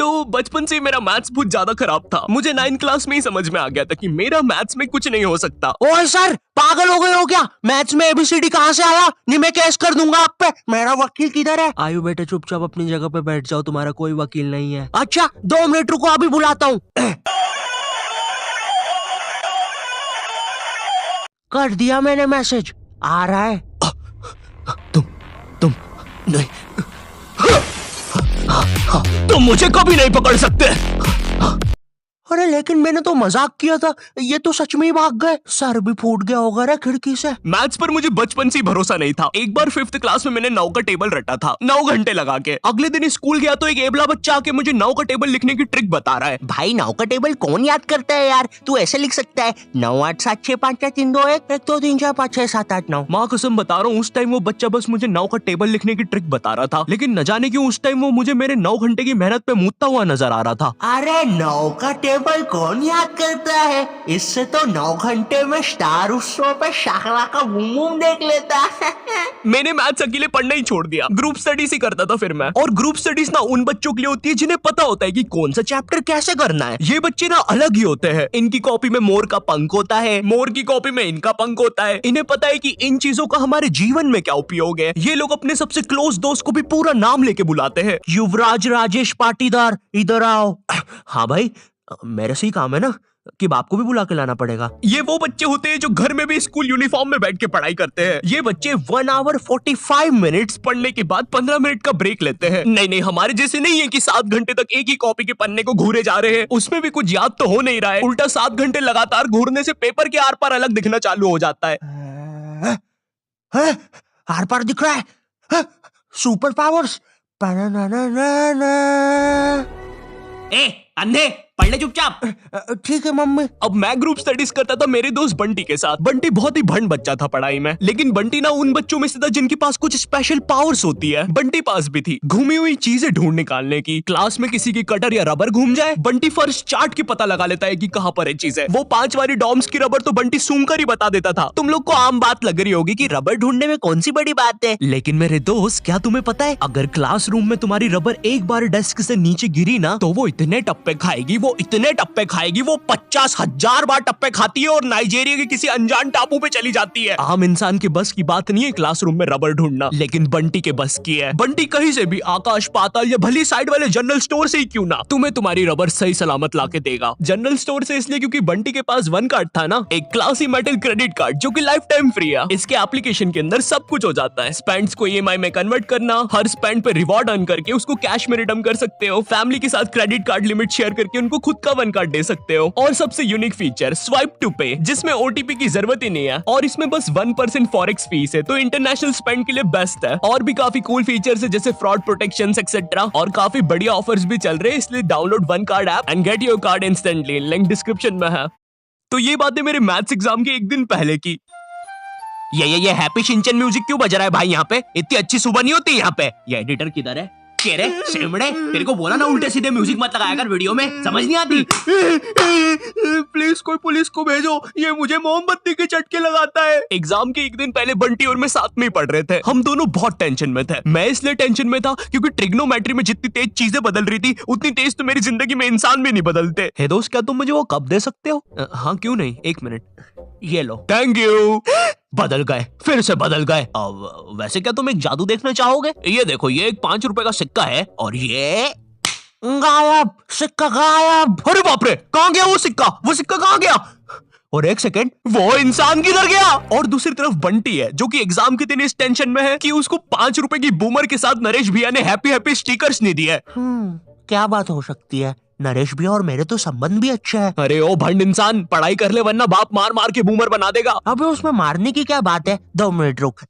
तो बचपन से मेरा मैथ्स बहुत ज्यादा खराब था। मुझे 9th क्लास में ही समझ में आ गया था कि मेरा मैथ्स में कुछ नहीं हो सकता। ओए सर, पागल हो गए हो क्या? मैथ्स में एबीसीडी कहाँ से आया? नहीं, मैं केस कर दूंगा आप पे। मेरा वकील किधर है? आयु बेटे, चुपचाप अपनी जगह पे बैठ जाओ, तुम्हारा कोई वकील नहीं है। अच्छा, 2 मिनट रुको, अभी बुलाता हूँ। कर दिया मैंने मैसेज, आ रहा है। तुम नहीं, तुम मुझे कभी नहीं पकड़ सकते। अरे लेकिन मैंने तो मजाक किया था, ये तो सच में ही भाग गए। सर भी फूट गया होगा रे खिड़की से। मैथ्स पर मुझे बचपन से ही भरोसा नहीं था। एक बार 5th क्लास में मैंने 9 का टेबल रटा था, 9 घंटे लगा के। अगले दिन स्कूल गया तो एक एबला बच्चा आके मुझे 9 का टेबल लिखने की ट्रिक बता रहा है। भाई 9 का टेबल कौन याद करता है यार? तू ऐसे लिख सकता है 9 8 7 6 5 4 3 2 1 1 2 3 4 5 6 7 8 9। माँ कसम बता रहा हूँ, उस टाइम वो बच्चा बस मुझे 9 का टेबल लिखने की ट्रिक बता रहा था, लेकिन न जाने क्यों उस टाइम वो मुझे मेरे 9 घंटे की मेहनत पे मूतता हुआ नजर आ रहा था। अरे 9 का टेबल कौन याद करता है? इससे तो 9 घंटे में स्टार उत्सव पे शाहरा का बूम बूम देख लेता है। मैंने मैथ्स अकेले पढ़ना ही छोड़ दिया, ग्रुप स्टडीज ही करता था फिर मैं। और ग्रुप स्टडीज ना उन बच्चों के लिए होती है जिन्हें पता होता है कि कौन सा चैप्टर कैसे करना है। ये बच्चे ना अलग ही होते हैं। इनकी कॉपी में मोर का पंख होता है, मोर की कॉपी में इनका पंख होता है। इन्हें पता है कि इन चीजों का हमारे जीवन में क्या उपयोग है। ये लोग अपने सबसे क्लोज दोस्त को भी पूरा नाम लेके बुलाते हैं। युवराज राजेश पाटीदार, इधर आओ। हाँ भाई, मेरे से ही काम है ना कि बाप को भी बुला के लाना पड़ेगा। ये वो बच्चे होते हैं जो घर में भी स्कूल यूनिफॉर्म में बैठ के पढ़ाई करते हैं। ये बच्चे 1 आवर 45 मिनट्स पढ़ने के बाद 15 मिनट का ब्रेक लेते हैं। नहीं, हमारे जैसे नहीं है कि 7 घंटे तक एक ही कॉपी के पन्ने को घूरे जा रहे हैं। उसमें भी कुछ याद तो हो नहीं रहा है। उल्टा 7 घंटे लगातार घूरने से पेपर के आर पार अलग दिखना चालू हो जाता है। आर पार दिख रहा है। Super powers. ए अंधे, पढ़ ले चुपचाप। ठीक है मम्मी। अब मैं ग्रुप स्टडीज करता था मेरे दोस्त बंटी के साथ। बंटी बहुत ही भंड बच्चा था पढ़ाई में, लेकिन बंटी ना उन बच्चों में से था जिनके पास कुछ स्पेशल पावर्स होती है। बंटी पास भी थी घूमी हुई चीजें ढूंढ निकालने की। क्लास में किसी की कटर या रबर घूम जाए, बंटी फर्स्ट चार्ट के पता लगा लेता है कि कहाँ पर है चीजें। वो 5 वाली डॉम्स की रबर तो बंटी सूंघ कर ही बता देता था। तुम लोग को आम बात लग रही होगी कि रबर ढूंढने में कौन सी बड़ी बात है, लेकिन मेरे दोस्त, क्या तुम्हें पता है, अगर क्लासरूम में तुम्हारी रबर एक बार डेस्क से नीचे गिरी ना, तो वो इतने टप्पे खाएगी, वो इतने टप्पे खाएगी, वो 50,000 बार टप्पे खाती है और नाइजीरिया के किसी अनजान टापू पे चली जाती है। आम इंसान के बस की बात नहीं है क्लासरूम में रबर ढूंढना, लेकिन बंटी के बस की है। बंटी कहीं से भी, आकाश पाताल या भली साइड वाले जनरल स्टोर से ही क्यों ना, तुम्हें तुम्हारी रबर सही सलामत लाके देगा। जनरल स्टोर से इसलिए क्योंकि बंटी के पास 1 कार्ड था ना, एक क्लासी मेटल क्रेडिट कार्ड जो कि लाइफ टाइम फ्री है। इसके एप्लीकेशन के अंदर सब कुछ हो जाता है। स्पेंड्स को ईएमआई में कन्वर्ट करना, हर स्पेंड पे रिवॉर्ड अर्न करके उसको कैश में रिडीम कर सकते हो, फैमिली के साथ क्रेडिट कार्ड लिमिट शेयर करके उनको खुद का 1 कार्ड दे सकते हो, और सबसे यूनिक फीचर स्वाइप टू पे, जिसमें ओटीपी की जरूरत ही नहीं है और इसमें बस 1% फॉरेक्स फीस है, तो इंटरनेशनल स्पेंड के लिए बेस्ट है। और भी काफी कूल फीचर्स है जैसे फ्रॉड प्रोटेक्शन एक्सेट्रा, और काफी बढ़िया ऑफर्स भी चल रहे हैं। इसलिए download 1 card app and get your card instantly, link description में है। तो ये बातें मेरे मैथ्स एग्जाम के एक दिन पहले की। ये हैप्पी शिनचैन म्यूजिक क्यों बज रहा है भाई यहाँ पे? इतनी अच्छी सुबह नहीं होती यहाँ पे। ये एडिटर किधर है? रे सेमड़े, तेरे को बोला ना उल्टे सीधे म्यूजिक मत लगाया कर वीडियो में, समझ नहीं आती? प्लीज कोई पुलिस को भेजो, ये मुझे मोमबत्ती के चटके लगाता है। एग्जाम के एक दिन पहले बंटी और मैं साथ में ही पढ़ रहे थे। हम दोनों बहुत टेंशन में थे। मैं इसलिए टेंशन में था क्योंकि ट्रिग्नोमेट्री में जितनी तेज चीजें बदल रही थी, उतनी तेज तो मेरी जिंदगी में इंसान भी नहीं बदलते। हे दोस्त, क्या तुम मुझे वो कप दे सकते हो? हाँ क्यों नहीं, 1 मिनट, ये लो। Thank you. बदल गए, फिर से बदल गए। अब वैसे क्या तुम एक जादू देखना चाहोगे? ये देखो, ये एक 5 रुपए का सिक्का है और ये गायब, सिक्का गायब। अरे बाप रे, कहाँ गया वो सिक्का? वो सिक्का कहाँ गया? और 1 सेकेंड, वो इंसान किधर गया? और दूसरी तरफ बंटी है जो कि एग्जाम के दिन इस टेंशन में है कि उसको 5 रुपए की बूमर के साथ नरेश भैया ने हैप्पी हैप्पी स्टिकर्स नहीं दिए। क्या बात हो सकती है? नरेश भैया और मेरे तो संबंध भी अच्छे हैं। अरे ओ भंड इंसान, पढ़ाई कर ले वरना बाप मार मार के बूमर बना देगा। अबे उसमें मारने की क्या बात है? 2 मिनट रुक।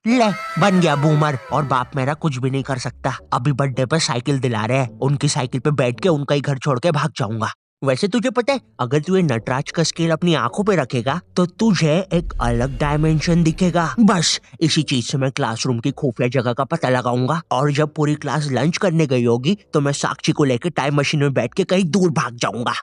ले, बन गया बूमर, और बाप मेरा कुछ भी नहीं कर सकता। अभी बर्थडे पे साइकिल दिला रहे हैं, उनकी साइकिल पे बैठ के उनका ही घर छोड़ के भाग जाऊंगा। वैसे तुझे पता है, अगर तू ये नटराज का स्केल अपनी आंखों पे रखेगा तो तुझे एक अलग डायमेंशन दिखेगा। बस इसी चीज से मैं क्लासरूम की खुफिया जगह का पता लगाऊंगा, और जब पूरी क्लास लंच करने गई होगी तो मैं साक्षी को लेकर टाइम मशीन में बैठ के कहीं दूर भाग जाऊंगा।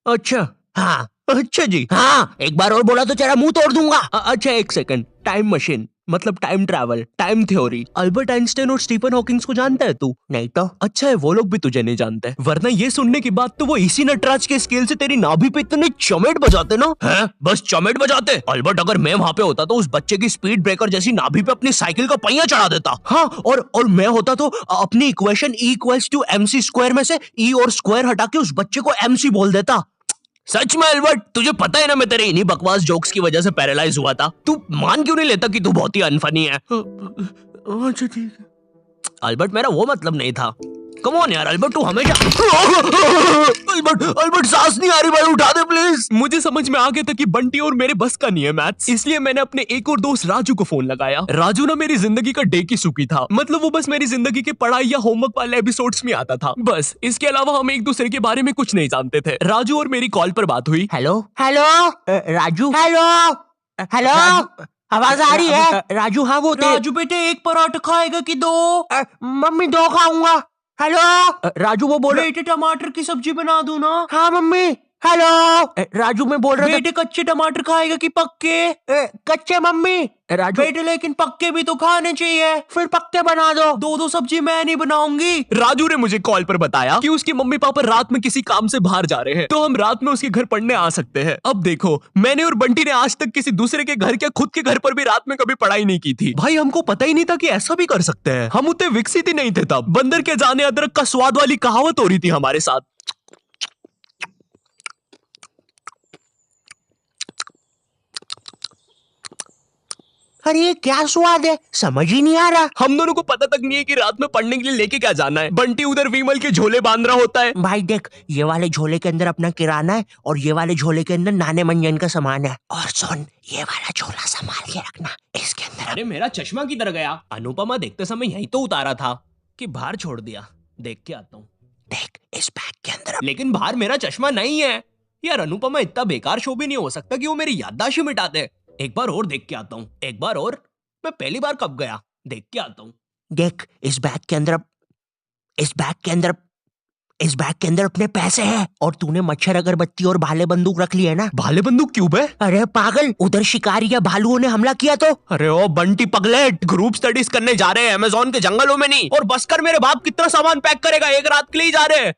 अच्छा, हाँ अच्छा जी। हाँ, एक बार और बोला तो तेरा मुंह तोड़ दूंगा। अच्छा 1 सेकंड, टाइम मशीन मतलब time travel, time theory. Albert Einstein और स्टीफन हॉकिंस को जानता है तू? नहीं तो। अच्छा है वो लोग भी तुझे नहीं जानते, वरना ये सुनने के बाद तो वो इसी नटराज के स्केल से तेरी नाभि पे इतने चमेट बजाते ना। हैं? बस चमेट बजाते? अल्बर्ट अगर मैं वहां पे होता तो उस बच्चे की स्पीड ब्रेकर जैसी नाभि पे अपनी साइकिल का पहिया चढ़ा देता। हाँ, और मैं होता तो अपनी इक्वेशन E = MC स्क्वायर में से E और स्क्वायर हटा के उस बच्चे को MC बोल देता। सच में अल्बर्ट, तुझे पता है ना मैं तेरे इन्हीं बकवास जोक्स की वजह से पैरालाइज हुआ था। तू मान क्यों नहीं लेता कि तू बहुत ही अनफनी है? अच्छा ठीक है। अल्बर्ट मेरा वो मतलब नहीं था। कम ऑन यार अल्बर्ट, तू हमेशा अल्बर्ट सांस नहीं आ रही भाई, उठा दे प्लीज। मुझे समझ में आ गया था कि बंटी और मेरे बस का नहीं है मैथ्स, इसलिए मैंने अपने एक और दोस्त राजू को फोन लगाया। राजू ना मेरी जिंदगी का डे की सुखी था, मतलब वो बस मेरी जिंदगी के पढ़ाई या होमवर्क वाले एपिसोड्स में आता था बस। इसके अलावा हम एक दूसरे के बारे में कुछ नहीं जानते थे। राजू और मेरी कॉल पर बात हुई। Hello hello Raju, hello hello, आवाज आ रही है? राजू, हाँ वो राजू बेटे एक पराठा खाएगा कि दो? मम्मी 2 खाऊंगा। हेलो राजू, वो बोल रहे बेटे टमाटर की सब्जी बना दूं ना? हाँ मम्मी। हेलो राजू, मैं बोल रहा था बेटे कच्चे टमाटर खाएगा कि पक्के? कच्चे मम्मी। राजू बेटे लेकिन पक्के भी तो खाने चाहिए। फिर पक्के बना दो। दो सब्जी मैं नहीं बनाऊंगी। राजू ने मुझे कॉल पर बताया कि उसकी मम्मी पापा रात में किसी काम से बाहर जा रहे हैं, तो हम रात में उसके घर पढ़ने आ सकते हैं। अब देखो, मैंने और बंटी ने आज तक किसी दूसरे के घर, क्या खुद के घर पर भी रात में कभी पढ़ाई नहीं की थी। भाई हमको पता ही नहीं था कि ऐसा भी कर सकते हैं। हम उतने विकसित ही नहीं थे तब। बंदर के जाने अदरक का स्वाद वाली कहावत हो रही थी हमारे साथ। अरे ये क्या स्वाद है, समझ ही नहीं आ रहा। हम दोनों को पता तक नहीं है कि रात में पढ़ने के लिए लेके क्या जाना है। बंटी उधर विमल के झोले बांध रहा होता है। भाई देख, ये वाले झोले के अंदर अपना किराना है और ये वाले झोले के अंदर नाने मंजन का सामान है। और सुन, ये वाला झोला संभाल के रखना, इसके अंदर। अरे मेरा चश्मा किधर गया? अनुपमा देखते समय यही तो उतारा था कि बाहर छोड़ दिया। देख के आता हूँ। देख, इस बैग के अंदर। लेकिन बाहर मेरा चश्मा नहीं है यार। अनुपमा इतना बेकार शो भी नहीं हो सकता कि वो मेरी याददाश्त ही मिटा दे। एक बार और देख के आता हूँ, एक बार और। मैं पहली बार कब गया? देख के आता हूँ। देख, इस बैग के अंदर अपने पैसे हैं। और तूने मच्छर अगरबत्ती और भाले बंदूक रख ली है ना? भाले बंदूक क्यों बे? अरे पागल, उधर शिकारी या भालुओं ने हमला किया तो। अरे ओ बंटी पगलेट, ग्रुप स्टडीज करने जा रहे हैं अमेज़न के जंगलों में नहीं। और बस कर, मेरे बाप कितना सामान पैक करेगा? एक रात के लिए जा रहे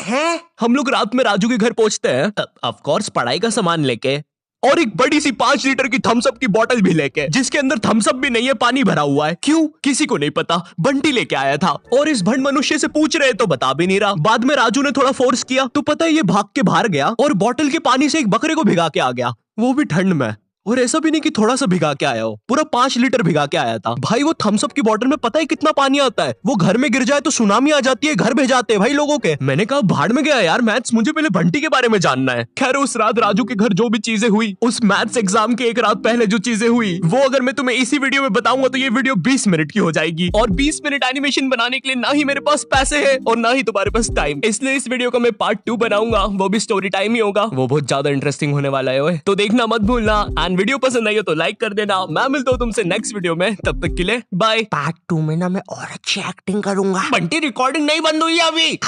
हैं? हम लोग रात में राजू के घर पहुंचते हैं, ऑफ कोर्स पढ़ाई का सामान लेके, और एक बड़ी सी 5 लीटर की थम्स अप की बोतल भी लेके, जिसके अंदर थम्स अप भी नहीं है, पानी भरा हुआ है। क्यों? किसी को नहीं पता, बंटी लेके आया था। और इस भंड मनुष्य से पूछ रहे तो बता भी नहीं रहा। बाद में राजू ने थोड़ा फोर्स किया तो पता है ये भाग के बाहर गया और बोतल के पानी से एक बकरे को भिगा के आ गया, वो भी ठंड में। और ऐसा भी नहीं कि थोड़ा सा भिगा के आया हो, पूरा 5 लीटर भिगा के आया था। भाई वो थम्स अप की बोतल में पता है कितना पानी आता है? वो घर में गिर जाए तो सुनामी आ जाती है, घर भेजाते हैं भाई लोगों के। मैंने कहा भाड़ में गया यार मैथ्स, मुझे पहले बंटी के बारे में जानना है। खैर उस रात राजू के घर जो भी चीजें हुई, उस मैथ्स एग्जाम के एक रात पहले जो चीजें हुई, वो अगर मैं तुम्हें इसी वीडियो में बताऊंगा तो ये वीडियो 20 मिनट की हो जाएगी। और 20 मिनट एनिमेशन बनाने के लिए ना ही मेरे पास पैसे है और ना ही तुम्हारे पास टाइम, इसलिए इस वीडियो का मैं पार्ट 2 बनाऊंगा, वो भी स्टोरी टाइम ही होगा। वो बहुत ज्यादा इंटरेस्टिंग होने वाला है ओए, तो देखना मत भूलना। एंड वीडियो पसंद आई हो तो लाइक कर देना। मैं मिलता हूँ तुमसे नेक्स्ट वीडियो में, तब तक के लिए बाय। पार्ट 2 में ना मैं और अच्छी एक्टिंग करूंगा। बंटी रिकॉर्डिंग नहीं बंद हुई है अभी।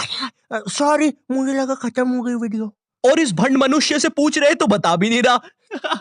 सॉरी, मुझे लगा खत्म हो गई वीडियो। और इस भंड मनुष्य से पूछ रहे तो बता भी नहीं रहा।